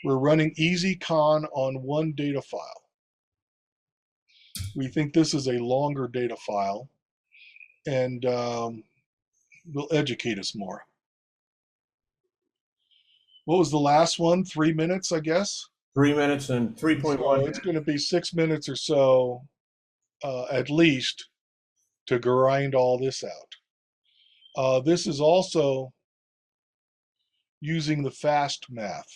We're running ezCon on one data file. We think this is a longer data file and will educate us more. What was the last one? 3 minutes, I guess? 3 minutes and 3.1 So minutes. it's going to be 6 minutes or so, at least, to grind all this out. This is also using the fast math.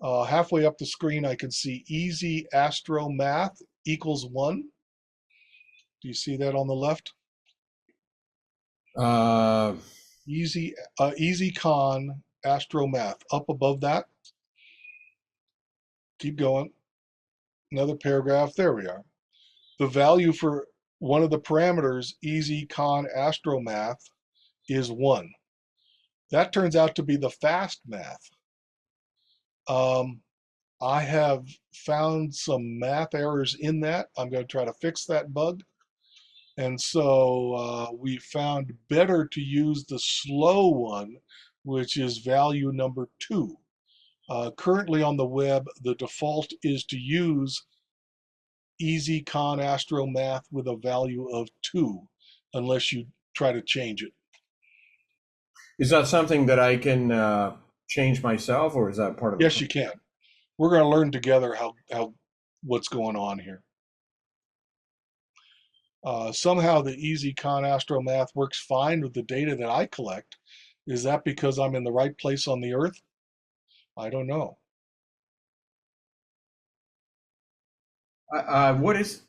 Halfway up the screen, I can see ezAstro math equals 1. Do you see that on the left? ezCon Astro Math up above that. Keep going. Another paragraph. There we are. The value for one of the parameters, ezCon Astro Math, is 1. That turns out to be the fast math. I have found some math errors in that. I'm going to try to fix that bug. And so we found better to use the slow one, which is value number 2. Currently on the web, the default is to use ezCon Astro Math with a value of 2, unless you try to change it. Is that something that I can change myself, or is that part of it? Yes, you can. We're going to learn together how what's going on here. Somehow the ezCon Astro Math works fine with the data that I collect. Is that because I'm in the right place on the Earth? I don't know. What is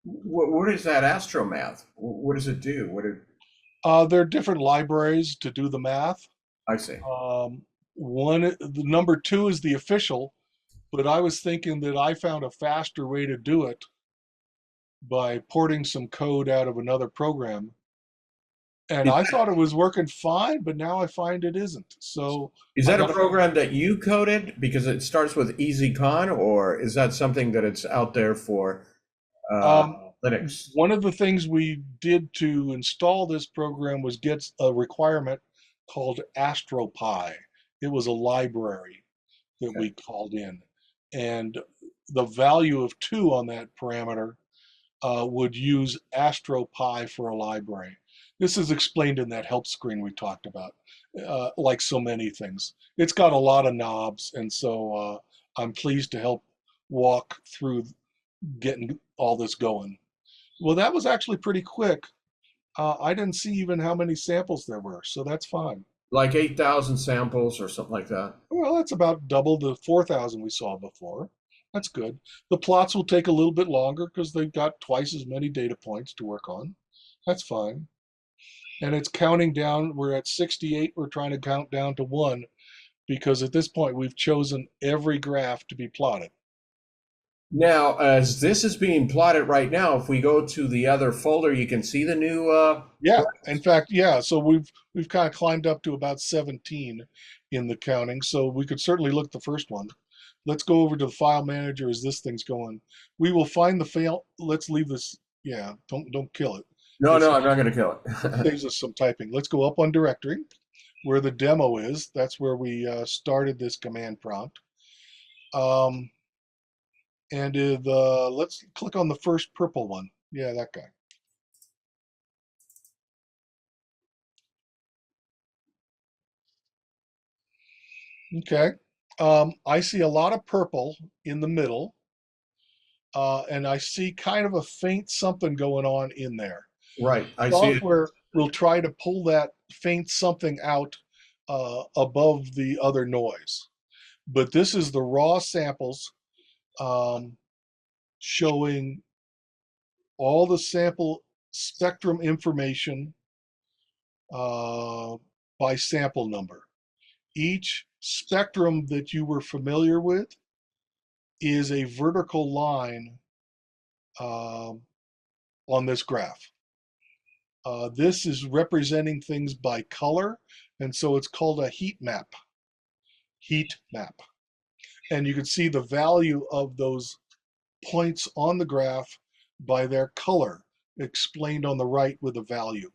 that astromath? What does it do? There are different libraries to do the math. I see. The number 2 is the official, but I was thinking that I found a faster way to do it by porting some code out of another program. And I thought it was working fine, but now I find it isn't. So is that a program that you coded because it starts with ezCon, or is that something that it's out there for Linux? One of the things we did to install this program was get a requirement called AstroPy. It was a library that we called in. And the value of 2 on that parameter would use AstroPy for a library. This is explained in that help screen we talked about, like so many things. It's got a lot of knobs, and so I'm pleased to help walk through getting all this going. Well, that was actually pretty quick. I didn't see even how many samples there were, so that's fine. Like 8,000 samples or something like that? Well, that's about double the 4,000 we saw before. That's good. The plots will take a little bit longer because they've got twice as many data points to work on. That's fine. And it's counting down. We're at 68. We're trying to count down to 1 because at this point we've chosen every graph to be plotted. Now, as this is being plotted right now, if we go to the other folder, you can see the new. Yeah, in fact, yeah. So we've kind of climbed up to about 17 in the counting. So we could certainly look at the first one. Let's go over to the file manager as this thing's going. We will find the fail. Let's leave this. Yeah, don't kill it. No, I'm not going to kill it. Saves us some typing. Let's go up on directory where the demo is. That's where we started this command prompt. And let's click on the first purple one. Yeah, that guy. Okay. I see a lot of purple in the middle. And I see kind of a faint something going on in there. Right. I see it. Software will try to pull that faint something out above the other noise. But this is the raw samples showing all the sample spectrum information by sample number. Each spectrum that you were familiar with is a vertical line on this graph. This is representing things by color, and so it's called a heat map. Heat map. And you can see the value of those points on the graph by their color, explained on the right with a value.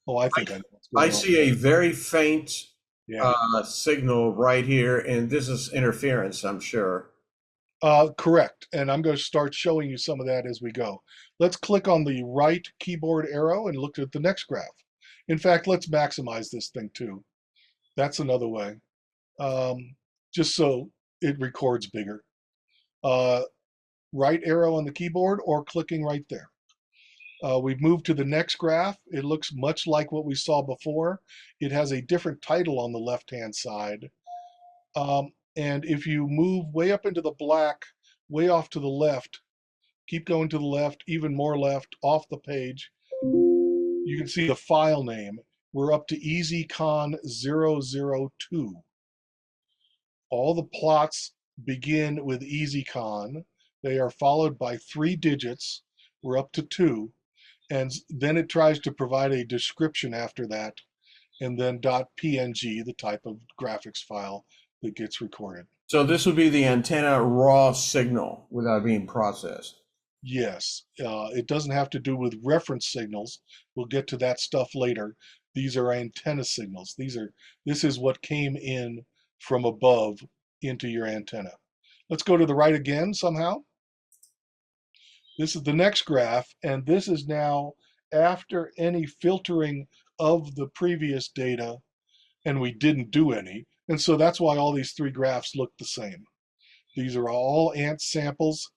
Oh, I think I know what's going on. I see a very faint Yeah. signal right here, and this is interference, I'm sure. Correct. And I'm going to start showing you some of that as we go. Let's click on the right keyboard arrow and look at the next graph. In fact, let's maximize this thing too. That's another way, just so it records bigger. Uh, right arrow on the keyboard or clicking right there. We've moved to the next graph. It looks much like what we saw before. It has a different title on the left-hand side. And if you move way up into the black, way off to the left, keep going to the left, even more left, off the page, you can see the file name. We're up to ezCon 002. All the plots begin with ezCon. They are followed by 3 digits. We're up to 2. And then it tries to provide a description after that, and then .png, the type of graphics file that gets recorded. So this would be the antenna raw signal without being processed. Yes, it doesn't have to do with reference signals. We'll get to that stuff later. These are antenna signals. This is what came in from above into your antenna. Let's go to the right again somehow. This is the next graph, and this is now after any filtering of the previous data, and we didn't do any. And so that's why all these 3 graphs look the same. These are all ant samples,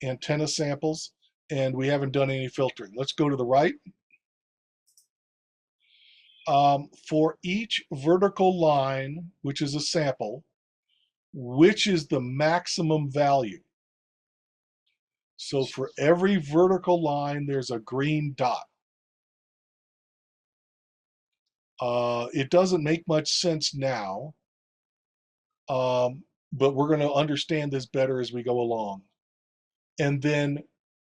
antenna samples, and we haven't done any filtering. Let's go to the right. For each vertical line, which is a sample, which is the maximum value? So for every vertical line, there's a green dot. It doesn't make much sense now, but we're going to understand this better as we go along. And then,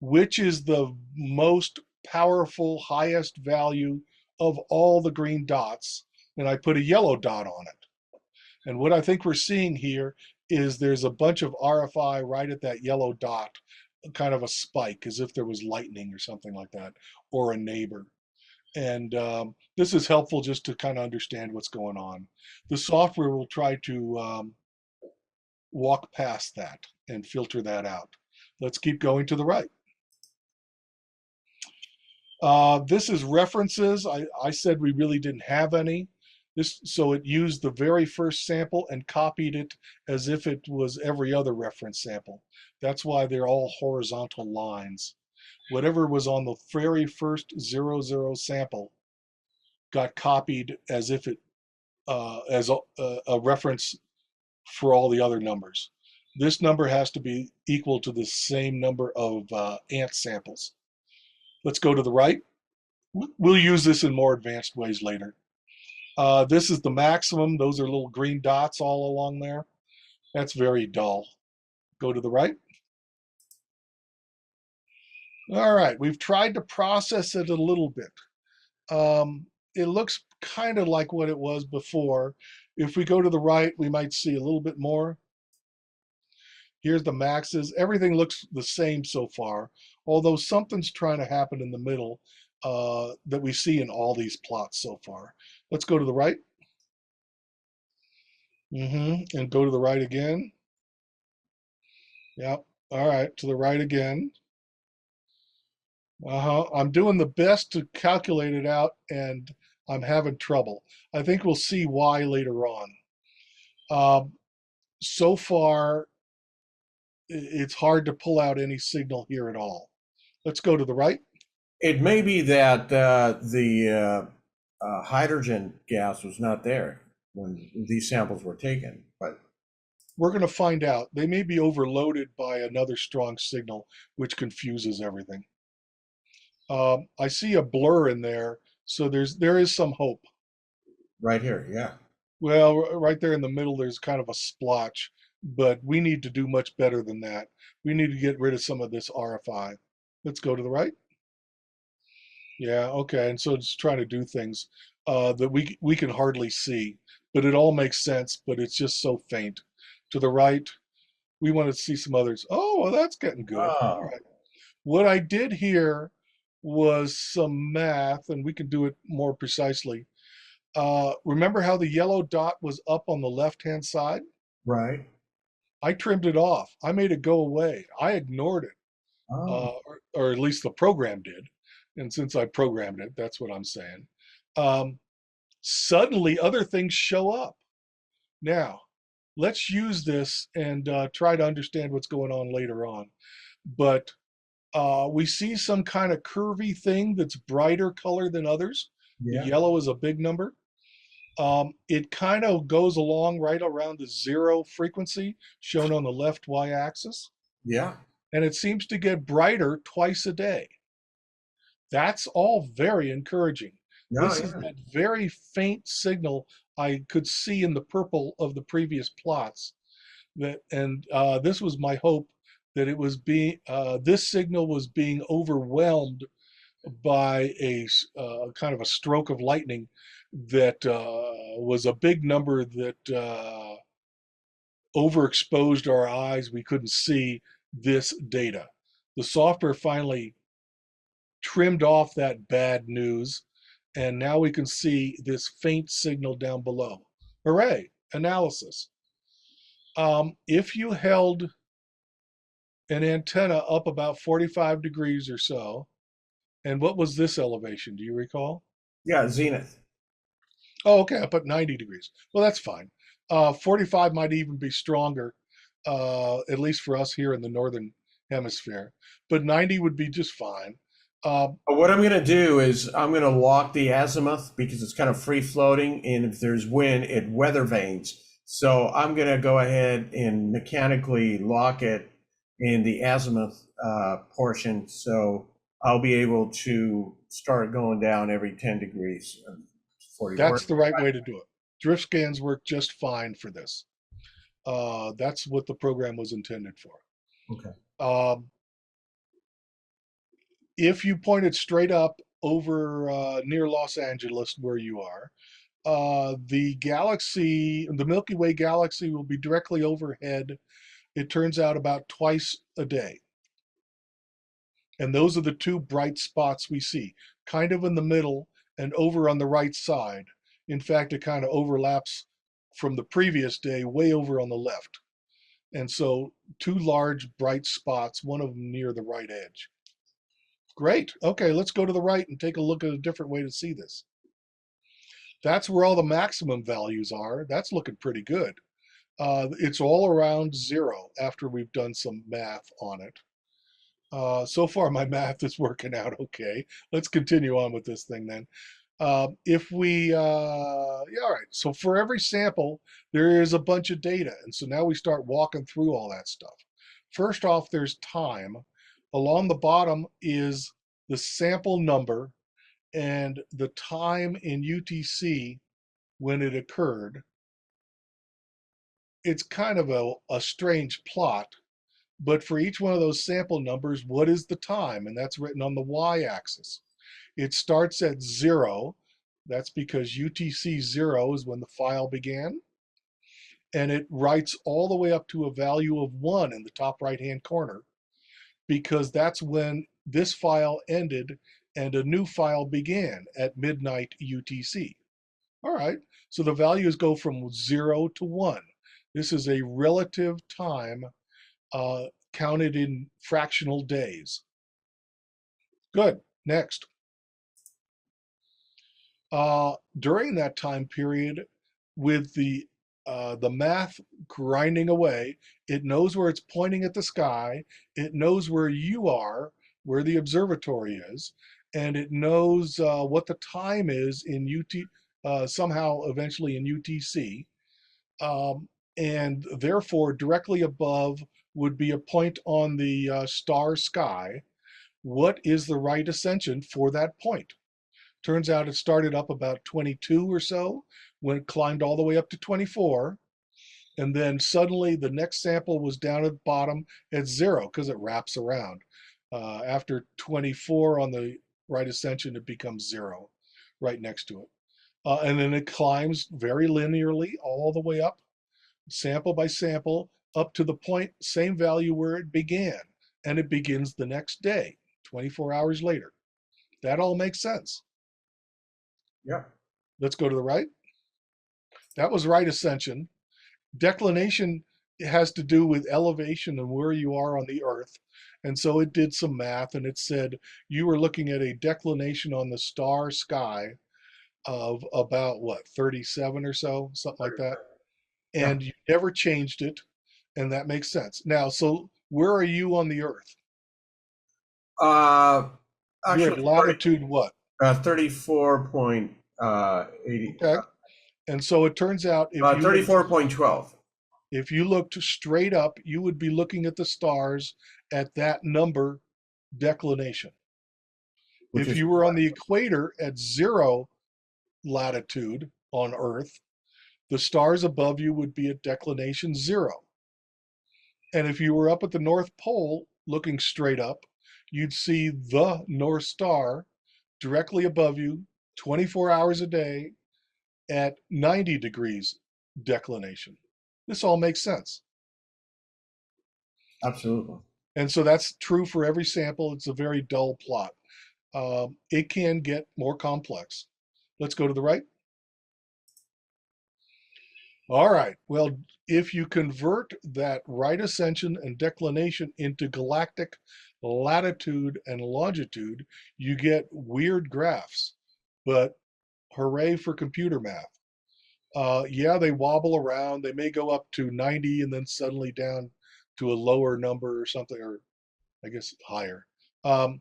which is the most powerful, highest value of all the green dots? And I put a yellow dot on it. And what I think we're seeing here is there's a bunch of RFI right at that yellow dot, kind of a spike, as if there was lightning or something like that, or a neighbor. And this is helpful just to kind of understand what's going on. The software will try to walk past that and filter that out. Let's keep going to the right. This is references. I said we really didn't have any. So it used the very first sample and copied it as if it was every other reference sample. That's why they're all horizontal lines. Whatever was on the very first 00 sample got copied as if it as a reference for all the other numbers. This number has to be equal to the same number of ant samples. Let's go to the right. We'll use this in more advanced ways later. This is the maximum. Those are little green dots all along there. That's very dull. Go to the right. All right, we've tried to process it a little bit. It looks kind of like what it was before. If we go to the right, we might see a little bit more. Here's the maxes. Everything looks the same so far, although something's trying to happen in the middle that we see in all these plots so far. Let's go to the right. And go to the right again. Yep. All right, to the right again. I'm doing the best to calculate it out, and I'm having trouble. I think we'll see why later on. So far, it's hard to pull out any signal here at all. Let's go to the right. It may be that the hydrogen gas was not there when these samples were taken, but We're going to find out. They may be overloaded by another strong signal, which confuses everything. I see a blur in there, so there is some hope. right here, yeah. Well, right there in the middle, there's kind of a splotch, but we need to do much better than that. We need to get rid of some of this RFI. Let's go to the right. Yeah, okay, and so it's trying to do things that we can hardly see, but it all makes sense, but it's just so faint. To the right, we want to see some others. Oh, well, that's getting good. All Oh, right. What I did here was some math, and we can do it more precisely. Remember how the yellow dot was up on the left-hand side? Right. I trimmed it off. I made it go away. I ignored it, Oh, or at least the program did. And since I programmed it, that's what I'm saying. Um, Suddenly, other things show up. Now, let's use this and try to understand what's going on later on. But we see some kind of curvy thing that's brighter color than others. The yeah. yellow is a big number. It kind of goes along right around the zero frequency shown on the left y-axis, Yeah. and it seems to get brighter twice a day. That's all very encouraging. No, This is yeah. that very faint signal I could see in the purple of the previous plots. This was my hope that it was being this signal was being overwhelmed by a kind of a stroke of lightning that was a big number that overexposed our eyes. We couldn't see this data. The software finally trimmed off that bad news, and now we can see this faint signal down below. Hooray, analysis. If you held an antenna up about 45 degrees or so, and what was this elevation? Do you recall? Yeah, zenith. Oh, okay, up at 90 degrees. Well, that's fine. 45 might even be stronger, at least for us here in the northern hemisphere. But 90 would be just fine. But what I'm going to do is I'm going to lock the azimuth because it's kind of free floating, and if there's wind, it weather vanes. So I'm going to go ahead and mechanically lock it in the azimuth portion, so I'll be able to start going down every 10 degrees, 40 or That's the right way to do it. Drift scans work just fine for this. That's what the program was intended for. okay. Um, if you point it straight up over near Los Angeles, where you are, the Milky Way galaxy will be directly overhead. It turns out about twice a day. And those are the two bright spots we see, kind of in the middle and over on the right side. In fact, it kind of overlaps from the previous day way over on the left. And so two large bright spots, one of them near the right edge. Great. Okay, let's go to the right and take a look at a different way to see this. That's where all the maximum values are. That's looking pretty good. It's all around zero after we've done some math on it. So far, my math is working out okay. Let's continue on with this thing then. Yeah, all right. So for every sample, there is a bunch of data. And so now we start walking through all that stuff. First off, there's time. Along the bottom is the sample number and the time in UTC when it occurred. It's kind of a strange plot, but for each one of those sample numbers, what is the time? And that's written on the y-axis. It starts at 0. That's because UTC 0 is when the file began. And it writes all the way up to a value of 1 in the top right-hand corner, because that's when this file ended and a new file began at midnight UTC. All right, so the values go from 0 to 1. This is a relative time counted in fractional days. Good. Next. During that time period, with the math grinding away, it knows where it's pointing at the sky. It knows where you are, where the observatory is, and it knows what the time is in somehow eventually in UTC. And therefore, directly above would be a point on the star sky. What is the right ascension for that point? Turns out it started up about 22 or so, when it climbed all the way up to 24. And then suddenly the next sample was down at the bottom at 0 because it wraps around. After 24 on the right ascension, it becomes 0 right next to it. And then it climbs very linearly all the way up, sample by sample, up to the point, same value where it began. And it begins the next day, 24 hours later. That all makes sense. Yeah. Let's go to the right. That was right ascension. Declination has to do with elevation and where you are on the earth. And so it did some math and it said you were looking at a declination on the star sky of about what, 37 or so, something like that. Yeah. And you never changed it. And that makes sense. Now, so where are you on the earth? Uh, You're at Actually, latitude what? 34.80, Okay. And so it turns out 34.12, if you looked straight up, you would be looking at the stars at that number declination. which If is you were on the equator at 0 latitude on Earth, the stars above you would be at declination 0. And if you were up at the North Pole looking straight up, you'd see the North Star directly above you 24 hours a day at 90 degrees declination. This all makes sense. absolutely. And so that's true for every sample. It's a very dull plot. It can get more complex. Let's go to the right. All right. Well, if you convert that right ascension and declination into galactic latitude and longitude, you get weird graphs. But hooray for computer math. Yeah, they wobble around. They may go up to 90 and then suddenly down to a lower number or something, or I guess higher. Um,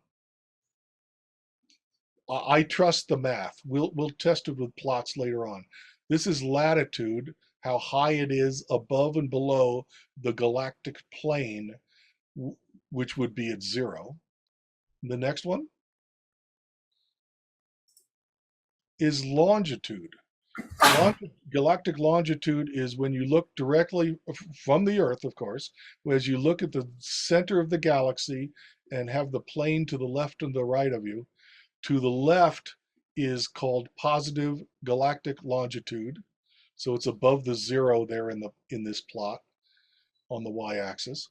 I trust the math. We'll test it with plots later on. This is latitude, how high it is above and below the galactic plane, which would be at 0. The next one is longitude. Galactic longitude is when you look directly from the Earth, of course, as you look at the center of the galaxy and have the plane to the left and the right of you. To the left is called positive galactic longitude. So it's above the 0 there in this plot on the y-axis.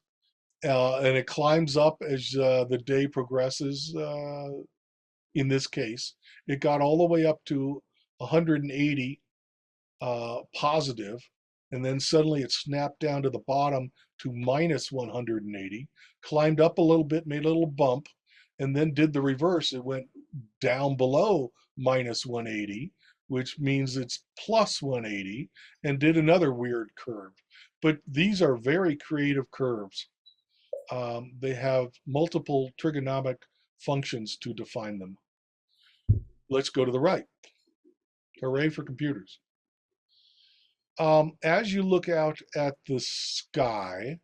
And it climbs up as the day progresses. In this case, it got all the way up to 180 positive, and then suddenly it snapped down to the bottom to minus 180, climbed up a little bit, made a little bump, and then did the reverse. It went down below minus 180, which means it's plus 180, and did another weird curve. But these are very creative curves. They have multiple trigonomic functions to define them. Let's go to the right. Hooray for computers. As you look out at the sky,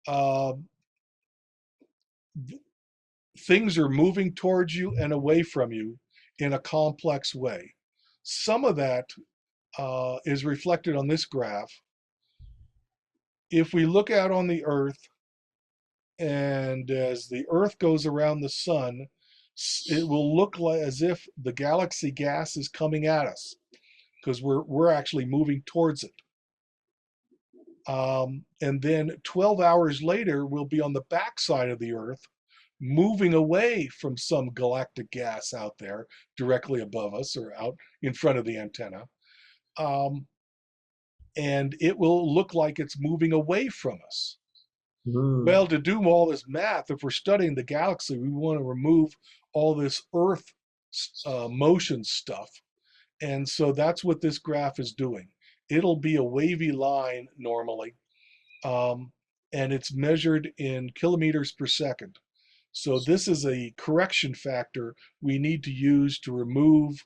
uh, things are moving towards you and away from you in a complex way. Some of that is reflected on this graph. If we look out on the Earth, and as the Earth goes around the sun, it will look like as if the galaxy gas is coming at us because we're actually moving towards it. And then 12 hours later, we'll be on the backside of the Earth, moving away from some galactic gas out there directly above us or out in front of the antenna. And it will look like it's moving away from us. Well, to do all this math, if we're studying the galaxy, we want to remove all this Earth motion stuff. And so that's what this graph is doing. It'll be a wavy line normally, and it's measured in kilometers per second. So this is a correction factor we need to use to remove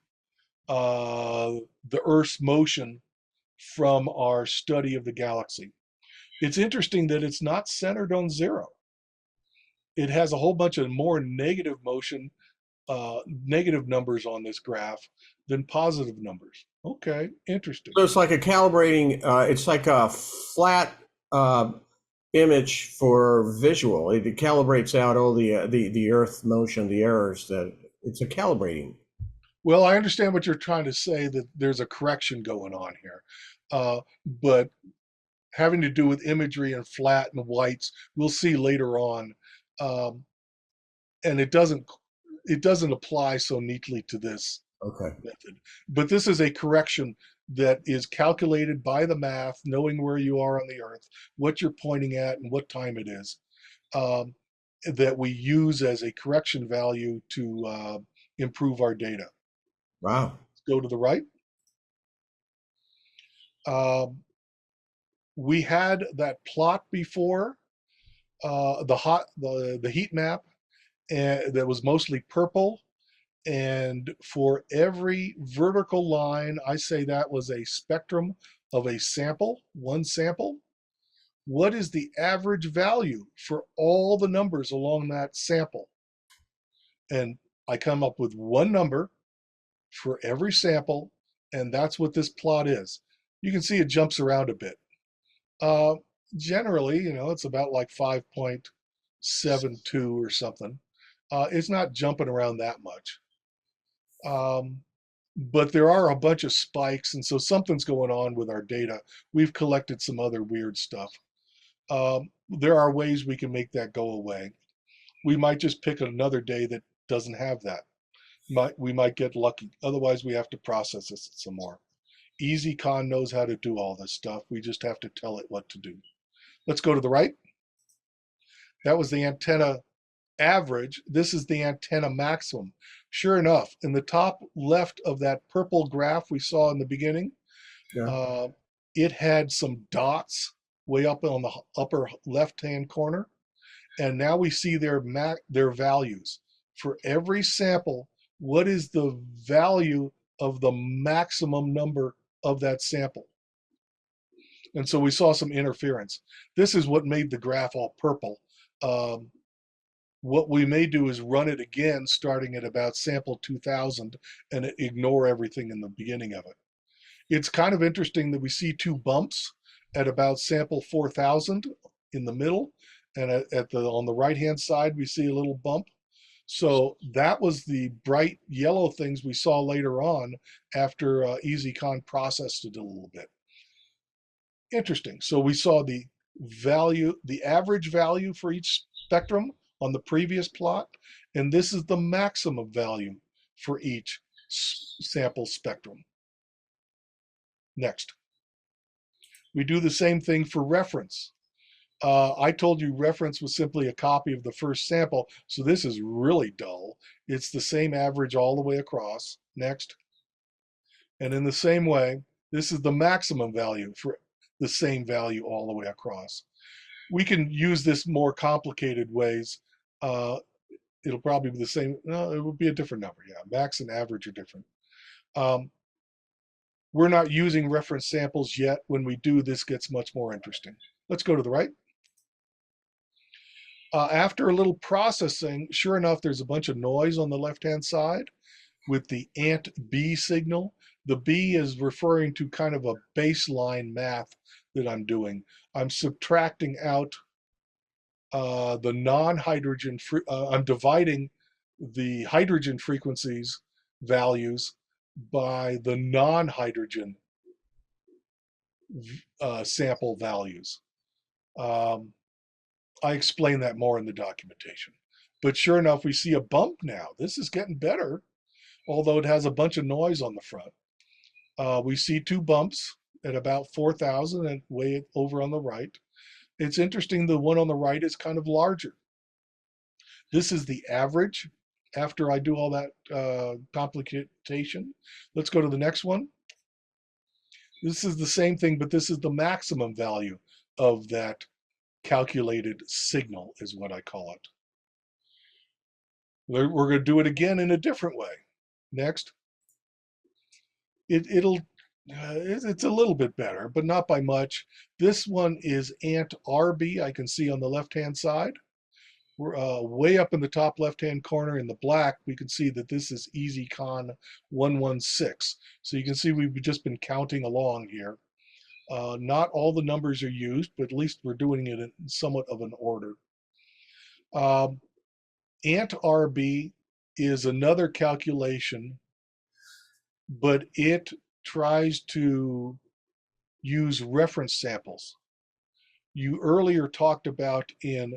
the Earth's motion from our study of the galaxy. It's interesting that it's not centered on 0. It has a whole bunch of more negative motion, negative numbers on this graph than positive numbers. Okay, interesting. So it's like a calibrating, it's like a flat image for visual. It calibrates out all the Earth motion, the errors that it's a calibrating. Well, I understand what you're trying to say, that there's a correction going on here. But having to do with imagery and flat and whites, we'll see later on. And it doesn't apply so neatly to this Okay. method. But this is a correction that is calculated by the math, knowing where you are on the Earth, what you're pointing at, and what time it is, um, that we use as a correction value to improve our data. Wow. Go to the right. Um, we had that plot before, the heat map, and that was mostly purple. And for every vertical line, I say that was a spectrum of a sample, one sample. What is the average value for all the numbers along that sample? And I come up with one number for every sample, and that's what this plot is. You can see it jumps around a bit. Uh, Generally, it's about like 5.72 or something. It's not jumping around that much. Um, but there are a bunch of spikes, and so something's going on with our data. We've collected some other weird stuff. There are ways we can make that go away. We might just pick another day that doesn't have that. We might get lucky. Otherwise, we have to process this some more. ezCon knows how to do all this stuff. We just have to tell it what to do. Let's go to the right. That was the antenna average. This is the antenna maximum. Sure enough, in the top left of that purple graph we saw in the beginning, Yeah. uh, it had some dots way up on the upper left-hand corner. And now we see their values. For every sample, what is the value of the maximum number of that sample? And so we saw some interference. This is what made the graph all purple. Um, what we may do is run it again starting at about sample 2000 and ignore everything in the beginning of it. It's kind of interesting that we see two bumps at about sample 4000 in the middle, and on the right hand side we see a little bump. So that was the bright yellow things we saw later on after ezCon processed it a little bit. Interesting. So we saw the average value for each spectrum on the previous plot, and this is the maximum value for each sample spectrum. Next. We do the same thing for reference. I told you reference was simply a copy of the first sample, so this is really dull. It's the same average all the way across. Next. And in the same way, this is the maximum value for the same value all the way across. We can use this more complicated ways. It'll probably be the same. No, it will be a different number. Yeah, max and average are different. Um, we're not using reference samples yet. When we do, this gets much more interesting. Let's go to the right. After a little processing, sure enough, there's a bunch of noise on the left-hand side with the ant B signal. The B is referring to kind of a baseline math that I'm doing. I'm subtracting out the non-hydrogen, I'm dividing the hydrogen frequencies values by the non-hydrogen sample values. I explain that more in the documentation. But sure enough, we see a bump now. This is getting better, although it has a bunch of noise on the front. We see two bumps at about 4,000 and way over on the right. It's interesting, the one on the right is kind of larger. This is the average after I do all that complication. Let's go to the next one. This is the same thing, but this is the maximum value of that calculated signal, is what I call it. We're going to do it again in a different way. Next. It's a little bit better, but not by much. This one is ant RB, I can see on the left-hand side. We're way up in the top left-hand corner in the black, we can see that this is ezCon 116. So you can see we've just been counting along here. Not all the numbers are used, but at least we're doing it in somewhat of an order. Ant RB is another calculation, but it tries to use reference samples. You earlier talked about in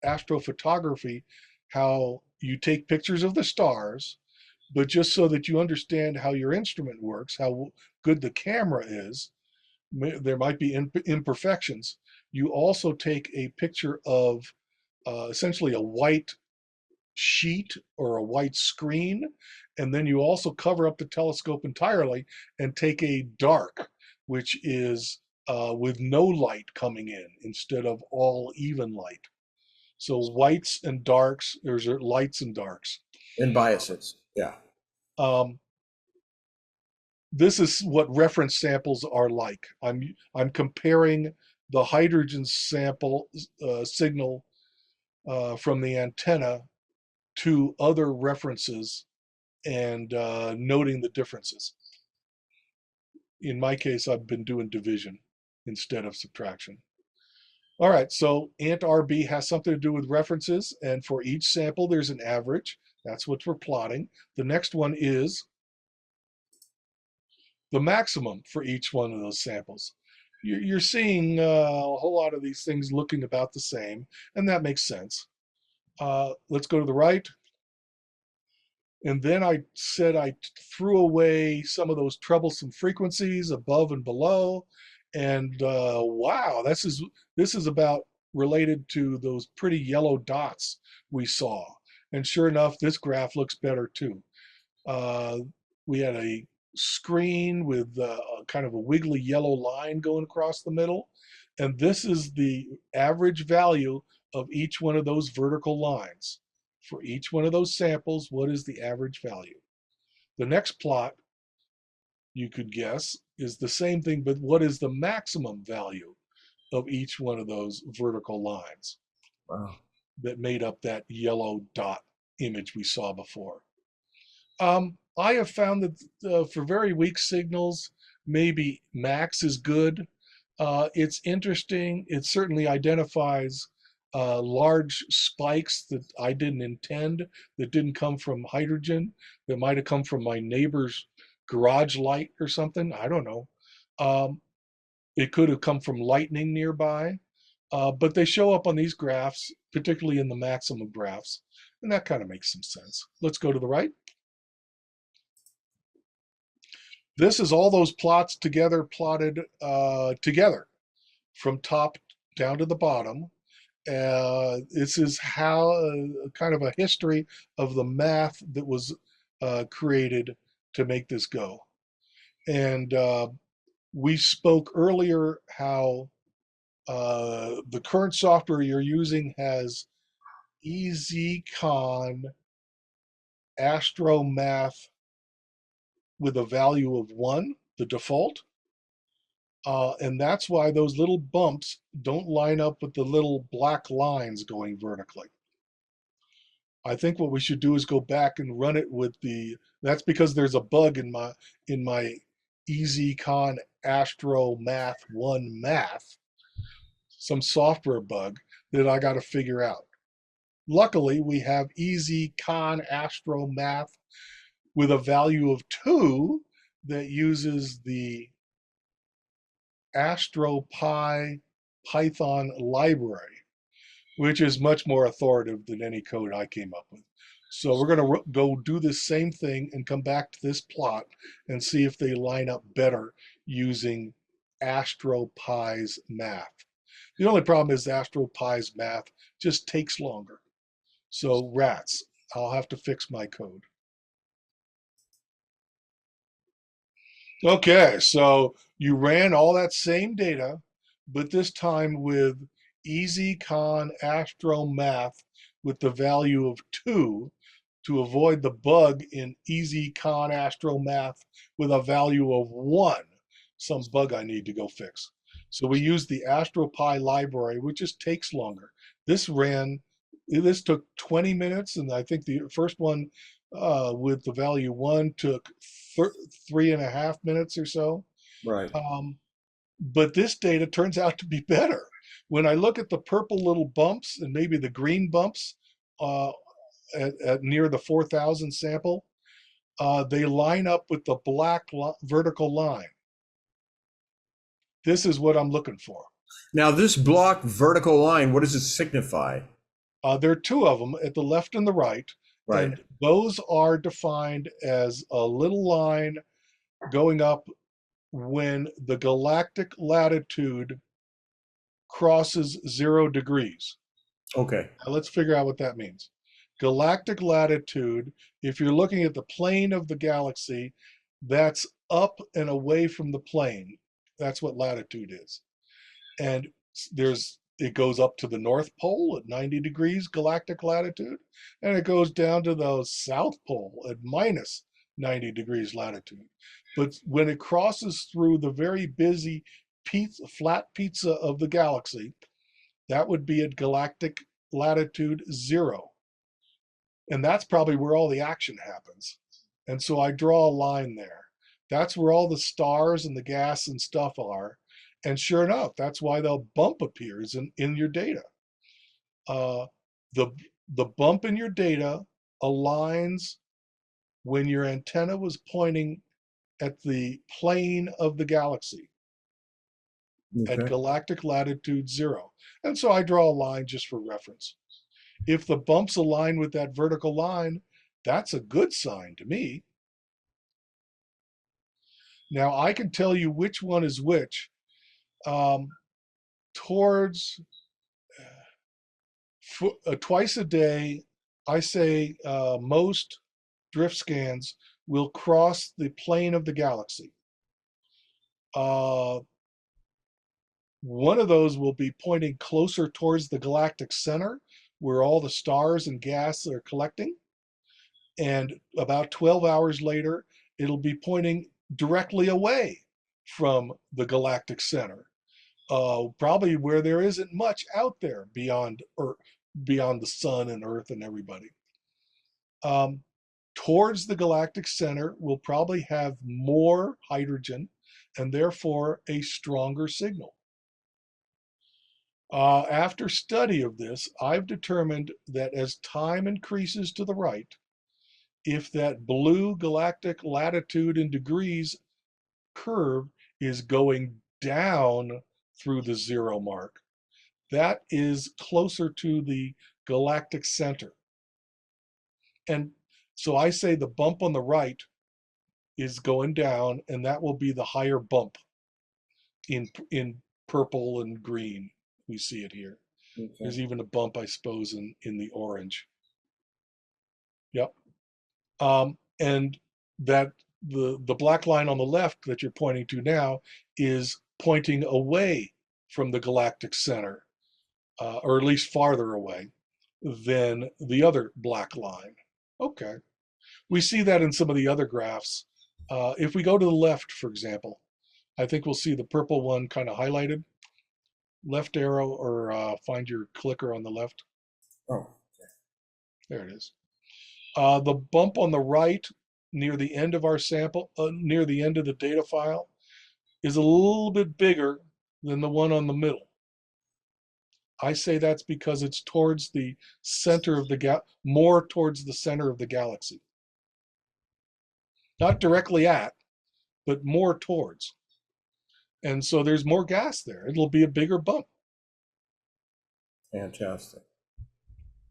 astrophotography how you take pictures of the stars, But just so that you understand how your instrument works, how good the camera is, there might be imperfections. You also take a picture of essentially a white sheet or a white screen, and then you also cover up the telescope entirely and take a dark, which is with no light coming in instead of all even light. So whites and darks, there's lights and darks. And biases. Yeah. Um, this is what reference samples are like. I'm comparing the hydrogen sample signal from the antenna to other references and noting the differences. In my case, I've been doing division instead of subtraction. All right, so AntRB has something to do with references, and for each sample, there's an average. That's what we're plotting. The next one is the maximum for each one of those samples. You're seeing a whole lot of these things looking about the same, and that makes sense. Let's go to the right. And then I said I threw away some of those troublesome frequencies above and below. And wow, this is about related to those pretty yellow dots we saw. And sure enough, this graph looks better too. We had a screen with kind of a wiggly yellow line going across the middle. And this is the average value of each one of those vertical lines. For each one of those samples, what is the average value? The next plot, you could guess, is the same thing, but what is the maximum value of each one of those vertical lines? Wow. That made up that yellow dot image we saw before? I have found that for very weak signals, maybe max is good. It's interesting. It certainly identifies large spikes that I didn't intend, that didn't come from hydrogen, that might have come from my neighbor's garage light or something. I don't know. It could have come from lightning nearby, but they show up on these graphs, particularly in the maximum graphs, and that kind of makes some sense. Let's go to the right. This is all those plots together, plotted together from top down to the bottom. This is how kind of a history of the math that was created to make this go. And we spoke earlier how the current software you're using has ezCon astromath with a value of 1, the default. And that's why those little bumps don't line up with the little black lines going vertically. I think what we should do is go back and run it with that's because there's a bug in my ezCon Astro Math 1 math, some software bug that I got to figure out. Luckily, we have ezCon Astro Math with a value of 2 that uses the AstroPy Python library, which is much more authoritative than any code I came up with. So we're going to go do this same thing and come back to this plot and see if they line up better using AstroPy's math. The only problem is AstroPy's math just takes longer. So rats, I'll have to fix my code. Okay, so you ran all that same data, but this time with ezCon Astromath with the value of 2 to avoid the bug in ezCon Astromath with a value of 1, some bug I need to go fix. So we used the AstroPy library, which just takes longer. This took 20 minutes, and I think the first one with the value 1 took 3.5 minutes or so. Right. But this data turns out to be better. When I look at the purple little bumps and maybe the green bumps at near the 4,000 sample, they line up with the black vertical line. This is what I'm looking for. Now, this block vertical line, what does it signify? There are 2 of them at the left and the right, Right. And those are defined as a little line going up when the galactic latitude crosses 0 degrees. Okay. Now let's figure out what that means. Galactic latitude, if you're looking at the plane of the galaxy, that's up and away from the plane. That's what latitude is. And it goes up to the North Pole at 90 degrees galactic latitude, and it goes down to the South Pole at minus 90 degrees latitude. But when it crosses through the very busy flat pizza of the galaxy, that would be at galactic latitude 0. And that's probably where all the action happens. And so I draw a line there. That's where all the stars and the gas and stuff are. And sure enough, that's why the bump appears in your data. Uh, the, the bump in your data aligns when your antenna was pointing at the plane of the galaxy at Okay. galactic latitude 0. And so I draw a line just for reference. If the bumps align with that vertical line, that's a good sign to me. Now I can tell you which one is which. Um, towards twice a day, I say most drift scans will cross the plane of the galaxy. Uh, one of those will be pointing closer towards the galactic center, where all the stars and gas are collecting. And about 12 hours later, it'll be pointing directly away from the galactic center, probably where there isn't much out there beyond Earth, beyond the sun and Earth and everybody. Um, towards the galactic center will probably have more hydrogen and therefore a stronger signal. After study of this, I've determined that as time increases to the right, if that blue galactic latitude in degrees curve is going down through the 0 mark, that is closer to the galactic center. And so I say the bump on the right is going down, and that will be the higher bump in purple and green. We see it here. Okay. There's even a bump, I suppose, in the orange. Yep. And that the black line on the left that you're pointing to now is pointing away from the galactic center, or at least farther away than the other black line. Okay. We see that in some of the other graphs. If we go to the left, for example, I think we'll see the purple one kind of highlighted. Left arrow, or find your clicker on the left. Oh. There it is. The bump on the right near the end of our sample, near the end of the data file, is a little bit bigger than the one on the middle. I say that's because it's towards the center of the more towards the center of the galaxy. Not directly at, but more towards. And so there's more gas there. It'll be a bigger bump. Fantastic.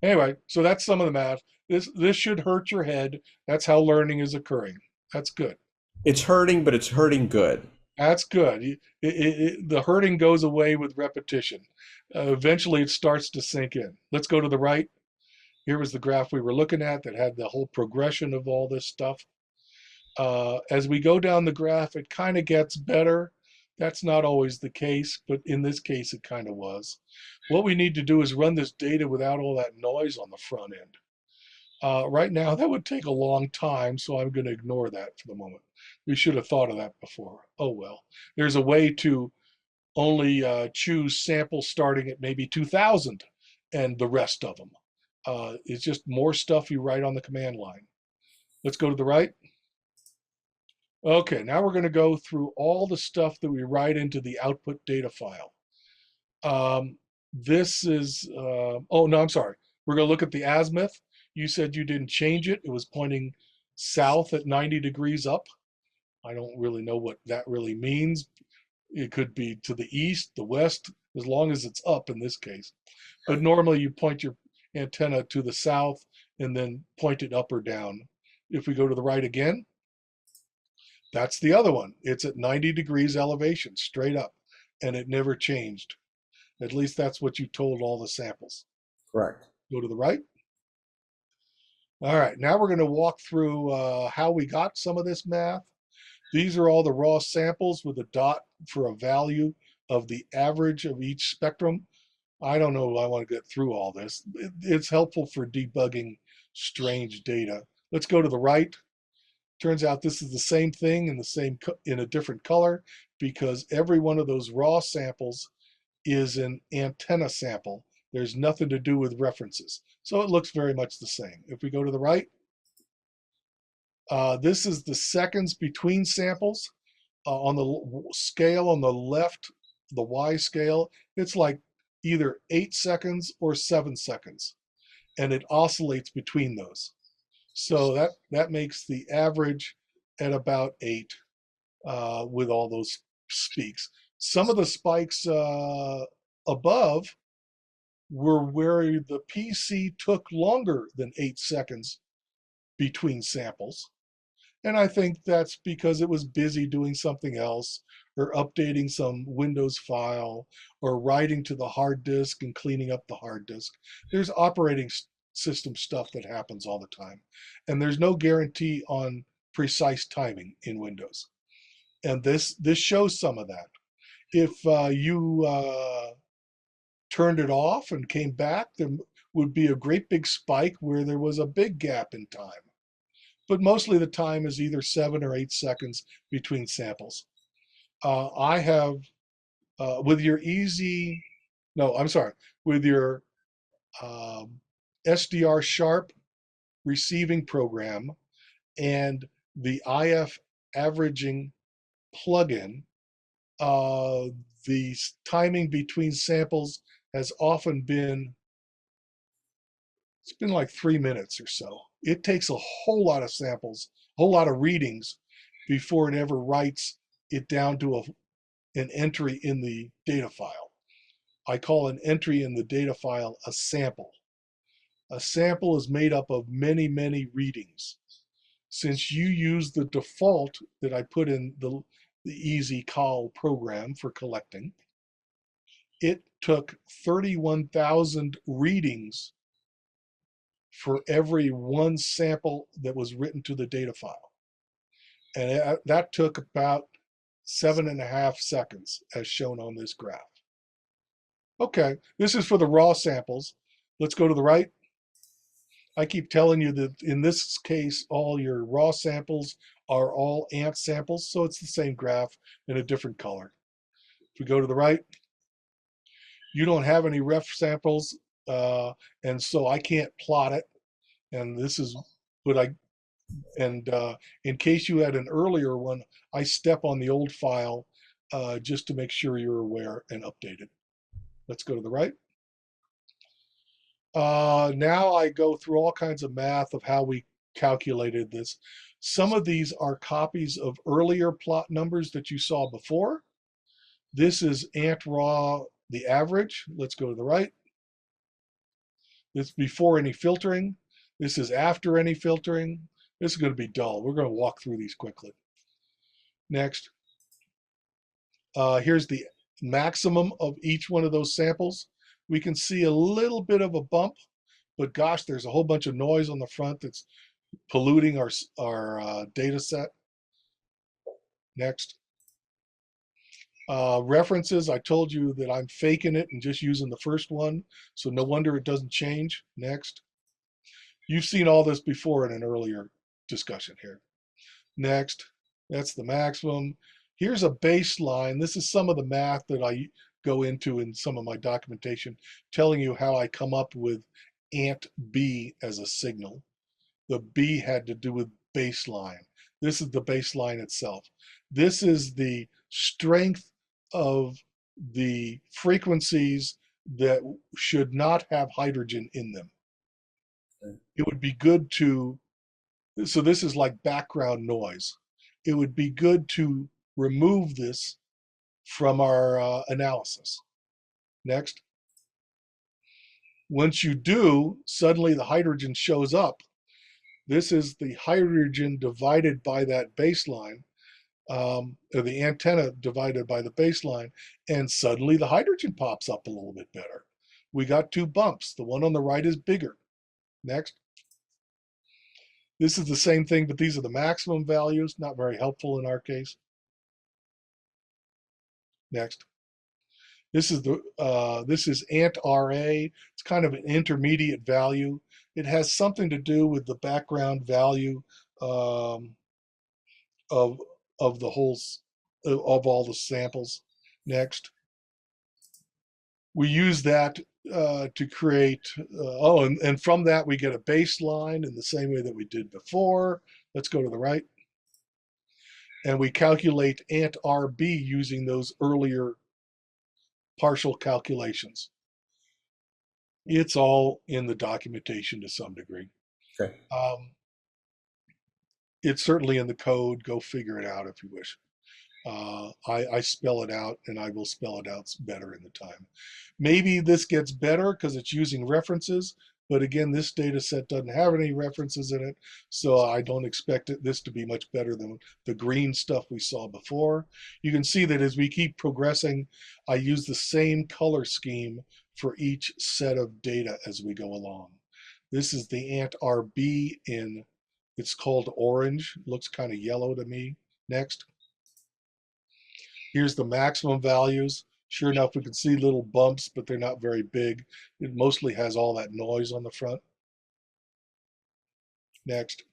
Anyway, so that's some of the math. This should hurt your head. That's how learning is occurring. That's good. It's hurting, but it's hurting good. That's good. The hurting goes away with repetition. Eventually, it starts to sink in. Let's go to the right. Here was the graph we were looking at that had the whole progression of all this stuff. As we go down the graph, it kind of gets better. That's not always the case, but in this case, it kind of was. What we need to do is run this data without all that noise on the front end. Right now, that would take a long time, so I'm going to ignore that for the moment. We should have thought of that before. Oh well. There's a way to only choose samples starting at maybe 2,000 and the rest of them. It's just more stuff you write on the command line. Let's go to the right. Okay, now we're going to go through all the stuff that we write into the output data file. This is, oh no, I'm sorry. We're going to look at the azimuth. You said you didn't change it. It was pointing south at 90 degrees up. I don't really know what that really means. It could be to the east, the west, as long as it's up in this case. But normally you point your antenna to the south and then point it up or down. If we go to the right again, that's the other one. It's at 90 degrees elevation, straight up, and it never changed. At least that's what you told all the samples. Correct. Go to the right. All right, now we're going to walk through how we got some of this math. These are all the raw samples with a dot for a value of the average of each spectrum. I don't know if I want to get through all this. It's helpful for debugging strange data. Let's go to the right. Turns out this is the same thing in a different color, because every one of those raw samples is an antenna sample. There's nothing to do with references. So it looks very much the same. If we go to the right, this is the seconds between samples. On the scale on the left, the Y scale, it's like either 8 seconds or 7 seconds, and it oscillates between those. So that makes the average at about 8 with all those peaks. Some of the spikes above were where the PC took longer than 8 seconds between samples. And I think that's because it was busy doing something else, or updating some Windows file, or writing to the hard disk and cleaning up the hard disk. There's operating system stuff that happens all the time. And there's no guarantee on precise timing in Windows. And this shows some of that. If you turned it off and came back, there would be a great big spike where there was a big gap in time. But mostly the time is either 7 or 8 seconds between samples. I have, with your with your SDR Sharp receiving program and the IF averaging plugin, the timing between samples has often been, it's been like 3 minutes or so. It takes a whole lot of samples, a whole lot of readings before it ever writes it down to an entry in the data file. I call an entry in the data file a sample. A sample is made up of many, many readings. Since you use the default that I put in the ezCon program for collecting, it took 31,000 readings for every one sample that was written to the data file. And that took about 7.5 seconds, as shown on this graph. Okay, this is for the raw samples. Let's go to the right. I keep telling you that in this case, all your raw samples are all ANT samples, so it's the same graph in a different color. If we go to the right, you don't have any ref samples, and so I can't plot it. And this is what in case you had an earlier one, I step on the old file just to make sure you're aware and updated. Let's go to the right. Now I go through all kinds of math of how we calculated this. Some of these are copies of earlier plot numbers that you saw before. This is ezRA, the average. Let's go to the right. This is before any filtering. This is after any filtering. This is going to be dull. We're going to walk through these quickly. Next. Here's the maximum of each one of those samples. We can see a little bit of a bump, but gosh, there's a whole bunch of noise on the front that's polluting our data set. Next. References, I told you that I'm faking it and just using the first one, so no wonder it doesn't change. Next. You've seen all this before in an earlier discussion here. Next. That's the maximum. Here's a baseline. This is some of the math that I go into in some of my documentation, telling you how I come up with ANT B as a signal. The B had to do with baseline. This is the baseline itself. This is the strength of the frequencies that should not have hydrogen in them. It would be good to, so this is like background noise. It would be good to remove this from our analysis. Next. Once you do, suddenly the hydrogen shows up. This is the hydrogen divided by that baseline, or the antenna divided by the baseline, and suddenly the hydrogen pops up a little bit better. We got two bumps. The one on the right is bigger. Next. This is the same thing, but these are the maximum values, not very helpful in our case. Next. This is ezRA. It's kind of an intermediate value. It has something to do with the background value um, of of the whole of all the samples. Next, we use that to create. And from that we get a baseline in the same way that we did before. Let's go to the right, and we calculate ezRB using those earlier partial calculations. It's all in the documentation to some degree. Okay. It's certainly in the code. Go figure it out if you wish. I spell it out, and I will spell it out better in the time. Maybe this gets better because it's using references, but again, this data set doesn't have any references in it, so I don't expect this to be much better than the green stuff we saw before. You can see that as we keep progressing, I use the same color scheme for each set of data as we go along. This is the ezRB in, it's called orange, looks kind of yellow to me. Next. Here's the maximum values. Sure enough, we can see little bumps, but they're not very big. It mostly has all that noise on the front. Next.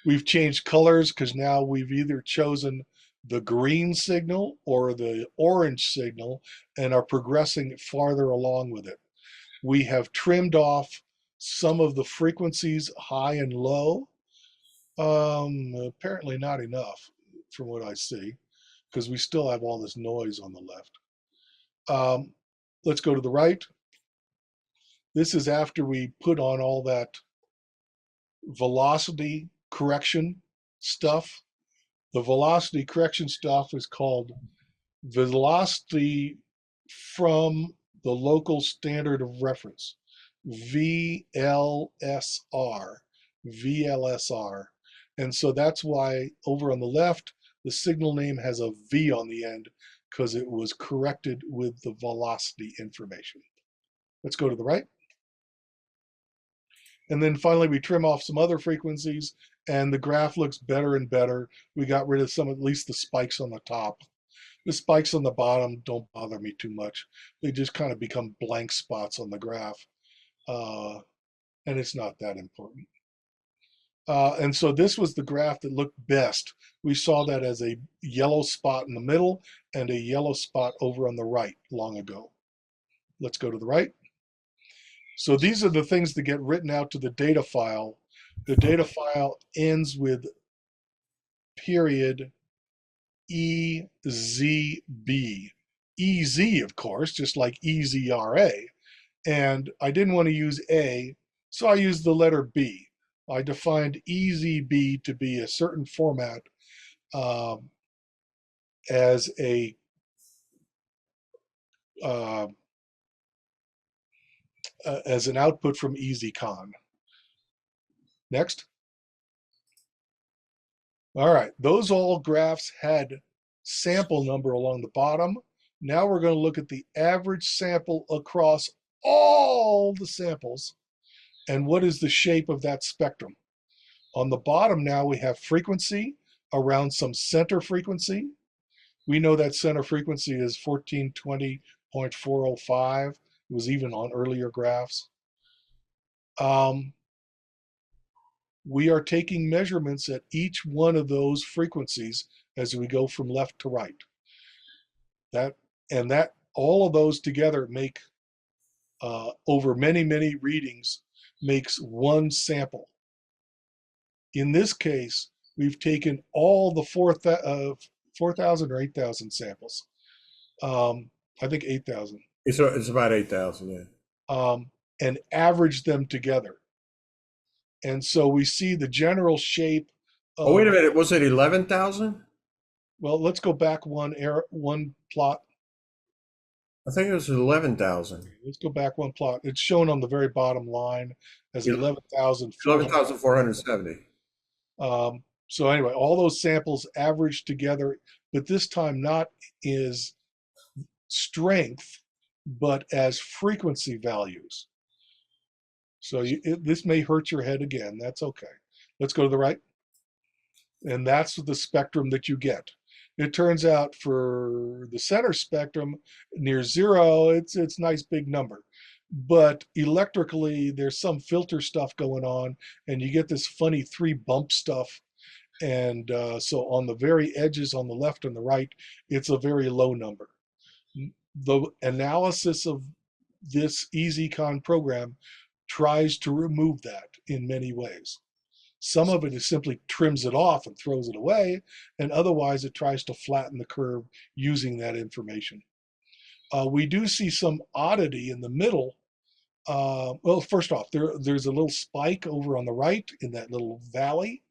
We've changed colors because now we've either chosen the green signal or the orange signal and are progressing farther along with it. We have trimmed off some of the frequencies, high and low. Apparently not enough from what I see, because we still have all this noise on the left. Let's go to the right. This is after we put on all that velocity correction stuff. The velocity correction stuff is called velocity from the local standard of reference, VLSR. VLSR. And so that's why over on the left, the signal name has a V on the end because it was corrected with the velocity information. Let's go to the right. And then finally, we trim off some other frequencies, and the graph looks better and better. We got rid of some, at least the spikes on the top. The spikes on the bottom don't bother me too much. They just kind of become blank spots on the graph, and it's not that important. And so this was the graph that looked best. We saw that as a yellow spot in the middle and a yellow spot over on the right long ago. Let's go to the right. So these are the things that get written out to the data file. The data file ends with period EZB. EZ, of course, just like ezRA. And I didn't want to use A, so I used the letter B. I defined EZB to be a certain format as a as an output from ezCon. Next. All right, those all graphs had sample number along the bottom. Now we're going to look at the average sample across all the samples and what is the shape of that spectrum. On the bottom now we have frequency around some center frequency. We know that center frequency is 1420.405. It was even on earlier graphs. We are taking measurements at each one of those frequencies as we go from left to right. All of those together make over many, many readings makes one sample. In this case, we've taken all the 4,000 or 8,000 samples. I think 8,000. It's about 8,000, yeah. And averaged them together. And so we see the general shape of, oh, wait a minute. Was it 11,000? Well, let's go back one plot. I think it was 11,000. Let's go back one plot. It's shown on the very bottom line as 11,400. 11,470. So anyway, all those samples averaged together, but this time not as strength, but as frequency values. So this may hurt your head again. That's okay. Let's go to the right. And that's the spectrum that you get. It turns out for the center spectrum near zero, it's nice big number. But electrically, there's some filter stuff going on, and you get this funny three bump stuff. And so on the very edges on the left and the right, it's a very low number. The analysis of this ezCon program tries to remove that in many ways. Some of it is simply trims it off and throws it away, and otherwise it tries to flatten the curve using that information. We do see some oddity in the middle. Well, first off, there's a little spike over on the right in that little valley,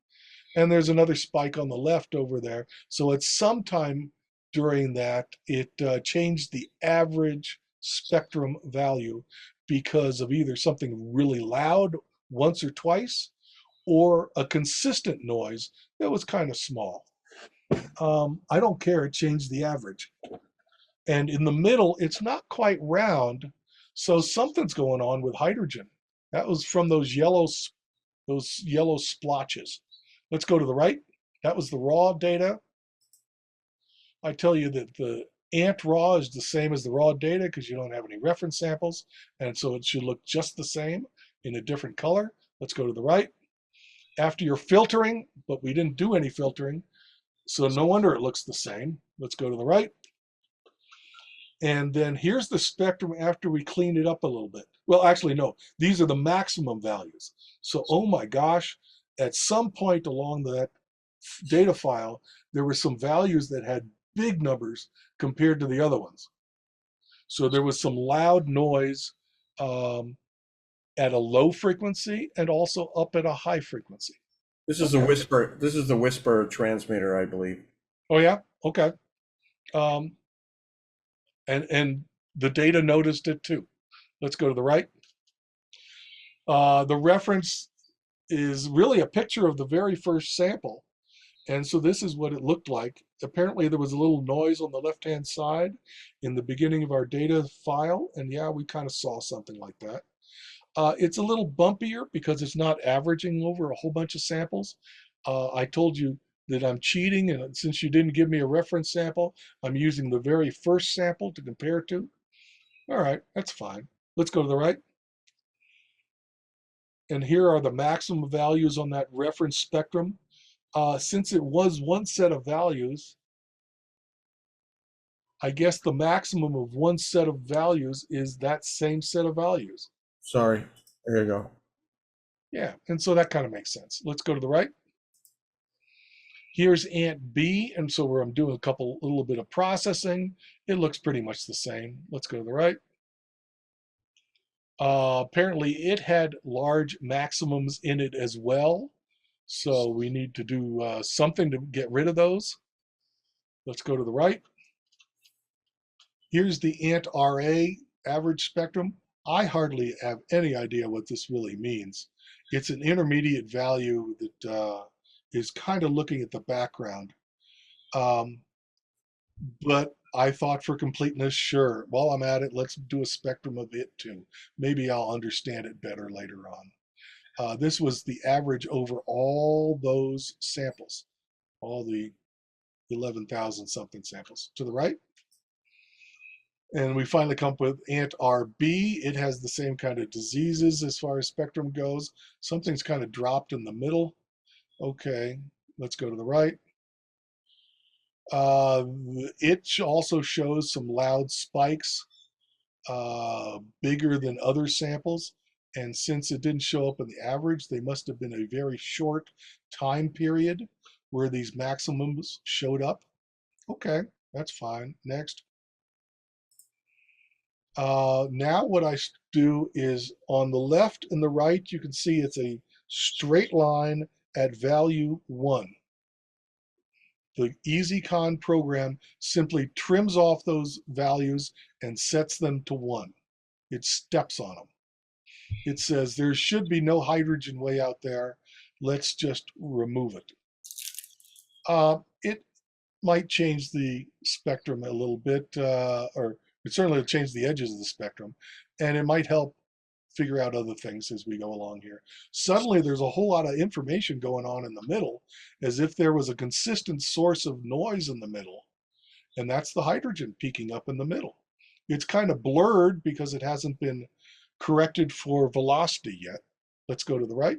and there's another spike on the left over there. So at some time during that, it changed the average spectrum value because of either something really loud once or twice, or a consistent noise that was kind of small. I don't care, it changed the average. And in the middle, it's not quite round, so something's going on with hydrogen. That was from those yellow splotches. Let's go to the right. That was the raw data. I tell you that the ant raw is the same as the raw data because you don't have any reference samples, and so it should look just the same in a different color. Let's go to the right. After your filtering, but we didn't do any filtering, so no wonder it looks the same. Let's go to the right. And then here's the spectrum after we cleaned it up a little bit. Well, actually, no, these are the maximum values. So, oh my gosh, at some point along that data file, there were some values that had big numbers compared to the other ones. So there was some loud noise at a low frequency and also up at a high frequency. This is a whisper. This is the whisper transmitter, I believe. Oh yeah, okay. And the data noticed it too. Let's go to the right. The reference is really a picture of the very first sample. And so this is what it looked like. Apparently there was a little noise on the left-hand side in the beginning of our data file. And yeah, we kind of saw something like that. It's a little bumpier because it's not averaging over a whole bunch of samples. I told you that I'm cheating, and since you didn't give me a reference sample, I'm using the very first sample to compare to. All right, that's fine. Let's go to the right. And here are the maximum values on that reference spectrum. Since it was one set of values, I guess the maximum of one set of values is that same set of values. Sorry, there you go. Yeah, and so that kind of makes sense. Let's go to the right. Here's ant B, and so where I'm doing a little bit of processing, it looks pretty much the same. Let's go to the right. Apparently it had large maximums in it as well, so we need to do something to get rid of those. Let's go to the right. Here's the ant RA average spectrum. I hardly have any idea what this really means. It's an intermediate value that is kind of looking at the background. But I thought for completeness, sure, while I'm at it, let's do a spectrum of it too. Maybe I'll understand it better later on. This was the average over all those samples, all the 11,000 something samples. To the right. And we finally come up with ant RB. It has the same kind of diseases as far as spectrum goes. Something's kind of dropped in the middle. Okay, let's go to the right. It also shows some loud spikes, bigger than other samples. And since it didn't show up in the average, they must have been a very short time period where these maximums showed up. Okay, that's fine. Next. Now what I do is on the left and the right, you can see it's a straight line at value 1. The ezCon program simply trims off those values and sets them to 1. It steps on them. It says there should be no hydrogen way out there. Let's just remove it. It might change the spectrum a little bit, or it certainly will change the edges of the spectrum, and it might help figure out other things as we go along here. Suddenly, there's a whole lot of information going on in the middle, as if there was a consistent source of noise in the middle, and that's the hydrogen peaking up in the middle. It's kind of blurred because it hasn't been corrected for velocity yet. Let's go to the right.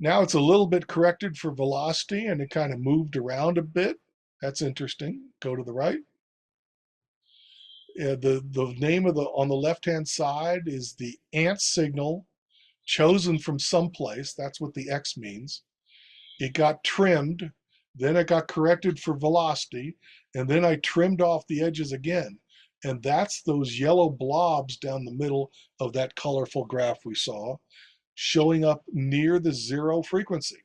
Now it's a little bit corrected for velocity, and it kind of moved around a bit. That's interesting. Go to the right. The name of on the left-hand side is the ant signal chosen from someplace. That's what the X means. It got trimmed, then it got corrected for velocity, and then I trimmed off the edges again. And that's those yellow blobs down the middle of that colorful graph we saw, showing up near the 0 frequency.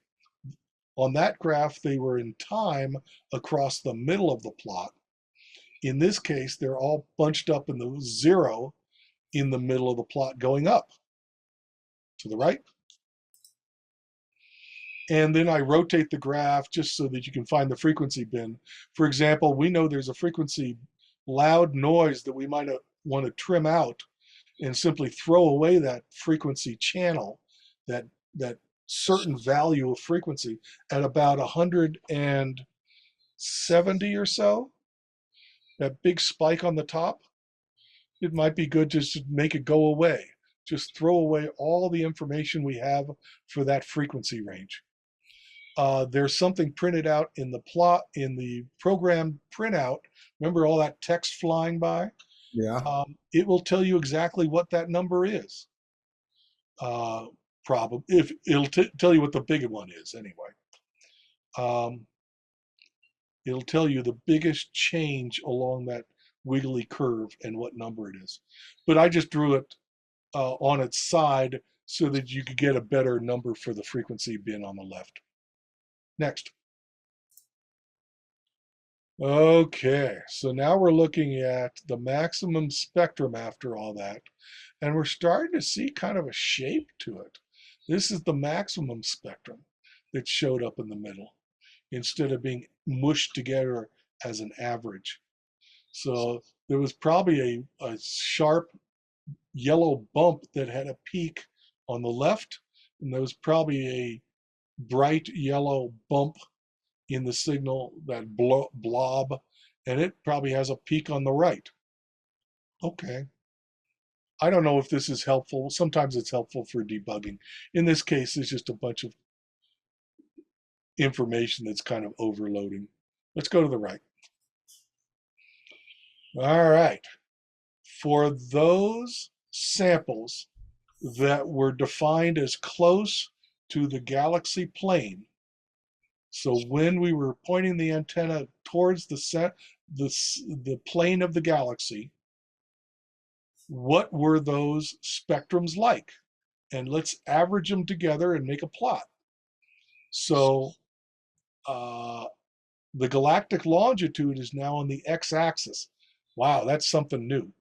On that graph, they were in time across the middle of the plot. In this case, they're all bunched up in the 0 in the middle of the plot going up to the right. And then I rotate the graph just so that you can find the frequency bin. For example, we know there's a frequency loud noise that we might want to trim out and simply throw away that frequency channel, that certain value of frequency at about 170 or so, that big spike on the top. It might be good just to make it go away. Just throw away all the information we have for that frequency range. There's something printed out in the plot, in the program printout. Remember all that text flying by? Yeah. It will tell you exactly what that number is. Problem if it'll tell you what the big one is anyway. It'll tell you the biggest change along that wiggly curve and what number it is. But I just drew it on its side so that you could get a better number for the frequency bin on the left. Next. Okay, so now we're looking at the maximum spectrum after all that, and we're starting to see kind of a shape to it. This is the maximum spectrum that showed up in the middle instead of being mushed together as an average. So there was probably a sharp yellow bump that had a peak on the left, and there was probably a bright yellow bump in the signal, that blob, and it probably has a peak on the right. Okay. I don't know if this is helpful. Sometimes it's helpful for debugging. In this case, it's just a bunch of information that's kind of overloading. Let's go to the right. All right. For those samples that were defined as close to the galaxy plane, so when we were pointing the antenna towards the plane of the galaxy, what were those spectrums like? And let's average them together and make a plot. So the galactic longitude is now on the x-axis. Wow, that's something new.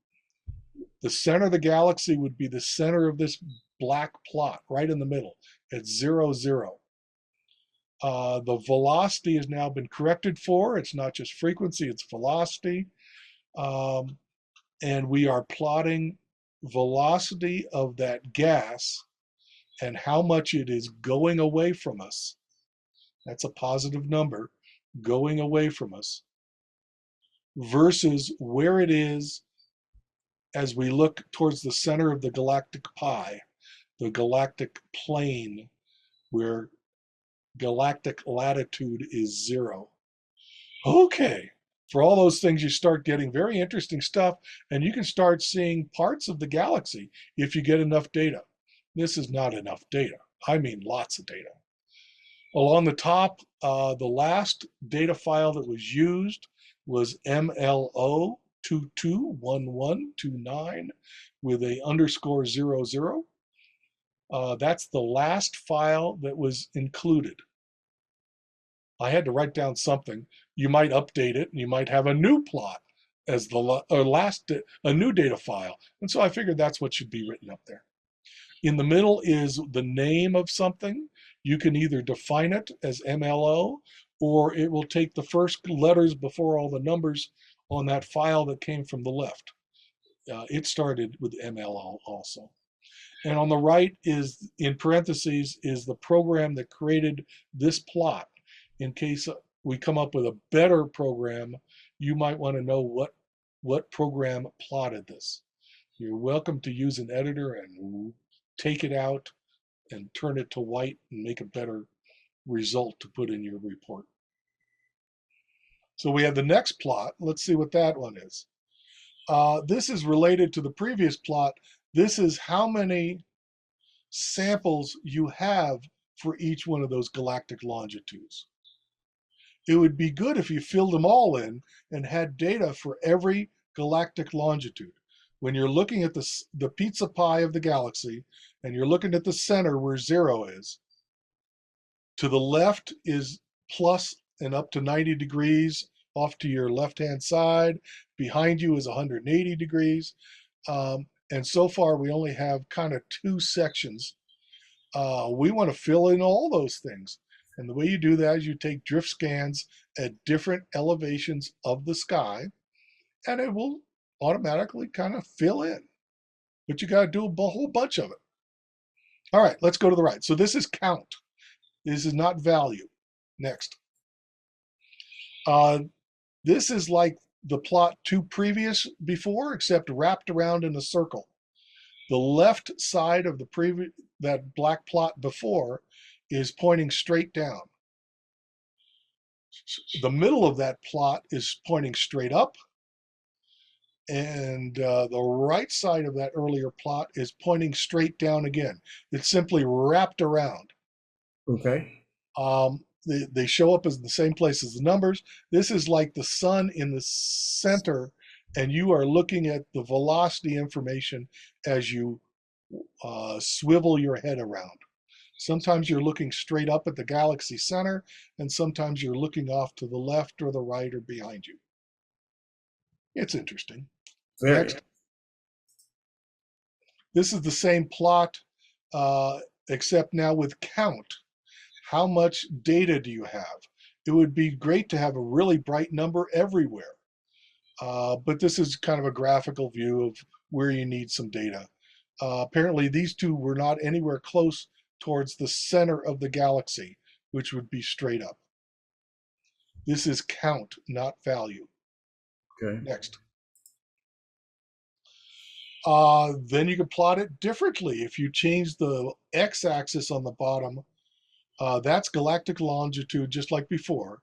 The center of the galaxy would be the center of this black plot, right in the middle, at 0, 0. The velocity has now been corrected for. It's not just frequency, it's velocity. And we are plotting velocity of that gas and how much it is going away from us. That's a positive number, going away from us, versus where it is as we look towards the center of the galactic pie, the galactic plane, where galactic latitude is 0. Okay, for all those things, you start getting very interesting stuff, and you can start seeing parts of the galaxy if you get enough data. This is not enough data. I mean lots of data. Along the top, the last data file that was used was MLO 221129 with a _00. That's the last file that was included. I had to write down something. You might update it, and you might have a new plot as the last a new data file, and so I figured that's what should be written up there. In the middle is the name of something. You can either define it as MLO, or it will take the first letters before all the numbers on that file that came from the left. It started with MLO also. And on the right is, in parentheses, is the program that created this plot. In case we come up with a better program, you might want to know what program plotted this. You're welcome to use an editor and take it out and turn it to white and make a better result to put in your report. So we have the next plot. Let's see what that one is. This is related to the previous plot. This is how many samples you have for each one of those galactic longitudes. It would be good if you filled them all in and had data for every galactic longitude. When you're looking at the pizza pie of the galaxy and you're looking at the center where 0 is, to the left is plus and up to 90 degrees off to your left-hand side. Behind you is 180 degrees. And so far, we only have kind of 2 sections. We want to fill in all those things. And the way you do that is you take drift scans at different elevations of the sky, and it will automatically kind of fill in. But you got to do a whole bunch of it. All right, let's go to the right. So this is count. This is not value. Next. This is like the plot 2 previous before, except wrapped around in a circle. The left side of that black plot before is pointing straight down. The middle of that plot is pointing straight up, and the right side of that earlier plot is pointing straight down again. It's simply wrapped around. Okay. They show up as the same place as the numbers. This is like the sun in the center, and you are looking at the velocity information as you swivel your head around. Sometimes you're looking straight up at the galaxy center, and sometimes you're looking off to the left or the right or behind you. It's interesting. Very. Next. This is the same plot, except now with count. How much data do you have? It would be great to have a really bright number everywhere. But this is kind of a graphical view of where you need some data. Apparently, these two were not anywhere close towards the center of the galaxy, which would be straight up. This is count, not value. Okay. Next. Then you can plot it differently. If you change the x-axis on the bottom, that's galactic longitude, just like before.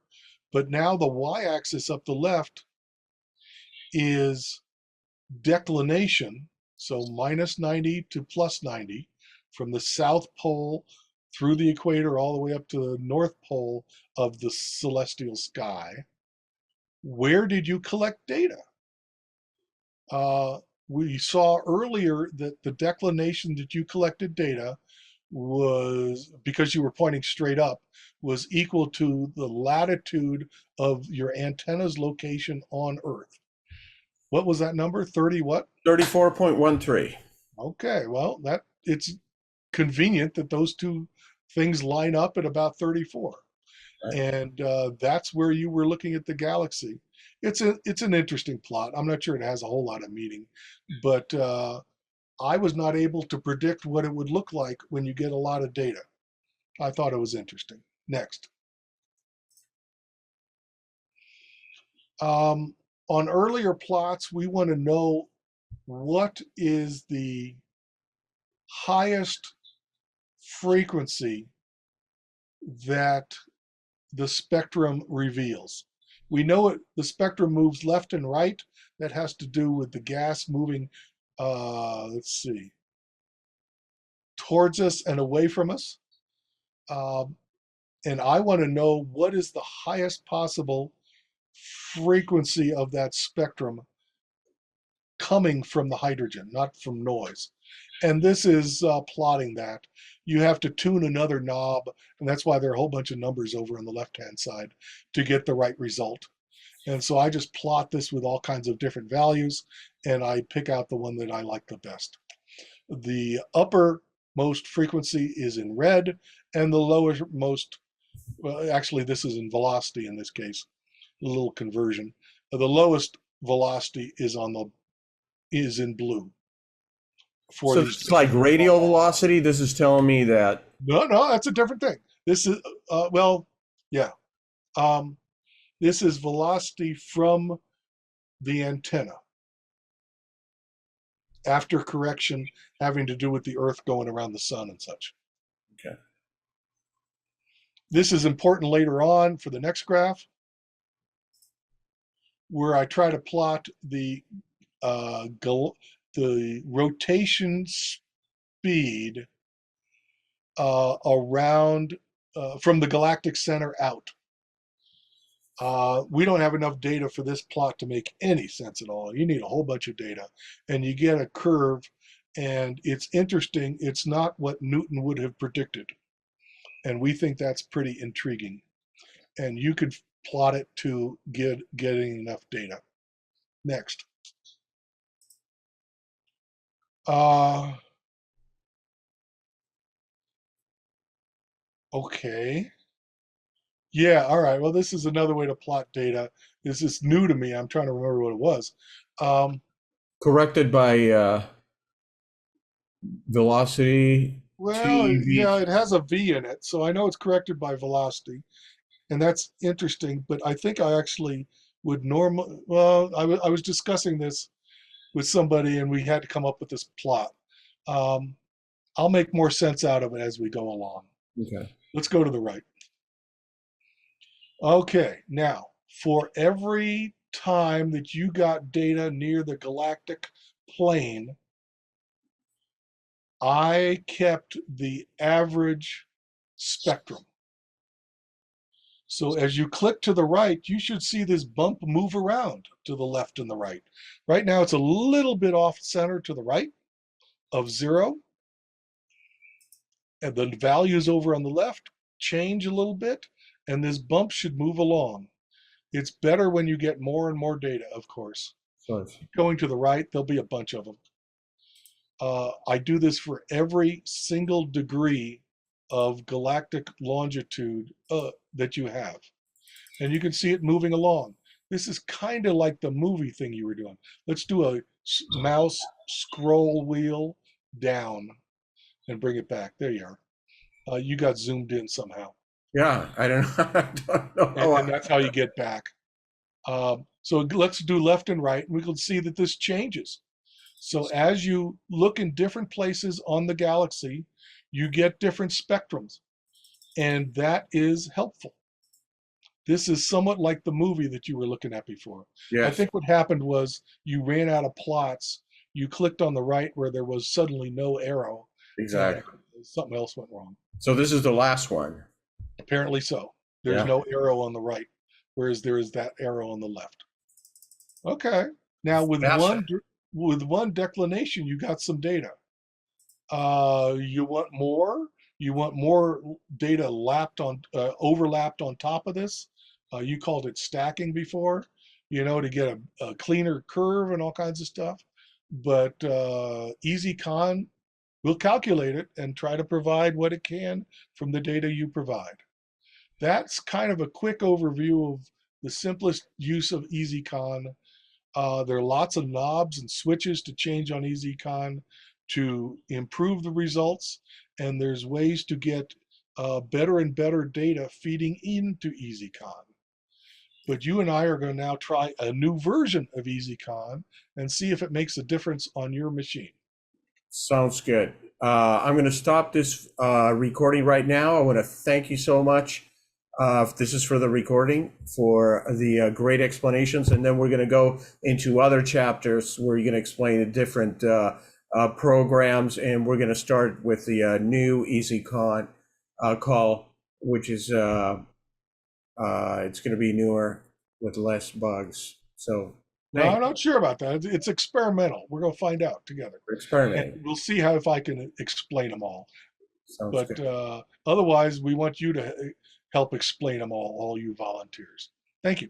But now the y-axis up the left is declination, so minus 90 to plus 90, from the South Pole through the equator all the way up to the North Pole of the celestial sky. Where did you collect data? We saw earlier that the declination that you collected data was, because you were pointing straight up, was equal to the latitude of your antenna's location on Earth. What was that number? 30 what? 34.13. Okay, well, it's convenient that those two things line up at about 34. Right. And that's where you were looking at the galaxy. It's an interesting plot. I'm not sure it has a whole lot of meaning, but I was not able to predict what it would look like when you get a lot of data. I thought it was interesting. Next. On earlier plots, we want to know what is the highest frequency that the spectrum reveals. We know the spectrum moves left and right. That has to do with the gas moving, let's see, towards us and away from us. And I want to know what is the highest possible frequency of that spectrum coming from the hydrogen, not from noise. And this is plotting that. You have to tune another knob, and that's why there are a whole bunch of numbers over on the left-hand side to get the right result. And so I just plot this with all kinds of different values, and I pick out the one that I like the best. The uppermost frequency is in red, and the lowermost, well, actually this is in velocity in this case, a little conversion. The lowest velocity is in blue for So these. it's like radial velocity. This is telling me that. No, that's a different thing. This is well, yeah. This is velocity from the antenna after correction, having to do with the Earth going around the sun and such. Okay. This is important later on for the next graph, where I try to plot the rotation speed around from the galactic center out. We don't have enough data for this plot to make any sense at all. You need a whole bunch of data, and you get a curve, and it's interesting. It's not what Newton would have predicted, and we think that's pretty intriguing. And you could plot it to getting enough data. Next. Okay. Yeah, all right. Well, this is another way to plot data. This is new to me. I'm trying to remember what it was. Corrected by velocity Well, yeah, TV. it has a V in it, so I know it's corrected by velocity, and that's interesting. But I think I actually would well, I was discussing this with somebody, and we had to come up with this plot. I'll make more sense out of it as we go along. Okay. Let's go to the right. Okay, now for every time that you got data near the galactic plane, I kept the average spectrum. So as you click to the right, you should see this bump move around to the left and the right. Right now it's a little bit off center to the right of 0. And the values over on the left change a little bit, and this bump should move along. It's better when you get more and more data, of course. So Going to the right, there'll be a bunch of them. I do this for every single degree of galactic longitude that you have. And you can see it moving along. This is kind of like the movie thing you were doing. Let's do a mouse scroll wheel down and bring it back. There you are. You got zoomed in somehow. yeah, I don't know. I don't know. And that's how you get back. So let's do left and right, and we can see that this changes. So as you look in different places on the galaxy, you get different spectrums, and that is helpful. This is somewhat like the movie that you were looking at before. Yes. I think what happened was you ran out of plots. You clicked on the right where there was suddenly no arrow. Exactly. Something else went wrong. So this is the last one. Apparently so. There's no arrow on the right, whereas there is that arrow on the left. Okay. Now with one declination, you got some data. You want more? You want more data overlapped on top of this? You called it stacking before, to get a cleaner curve and all kinds of stuff. But ezCon will calculate it and try to provide what it can from the data you provide. That's kind of a quick overview of the simplest use of ezCon. There are lots of knobs and switches to change on ezCon to improve the results, and there's ways to get better and better data feeding into ezCon. But you and I are going to now try a new version of ezCon and see if it makes a difference on your machine. Sounds good. I'm going to stop this recording right now. I want to thank you so much. This is for the recording, for the great explanations, and then we're going to go into other chapters where you're going to explain the different programs, and we're going to start with the new ezCon call, which is it's going to be newer with less bugs. So No, I'm Thanks not sure about that. It's experimental. We're going to find out together, for and experimenting. we'll see how if I can explain them all. Sounds But good. otherwise, we want you to help explain them all you volunteers. Thank you.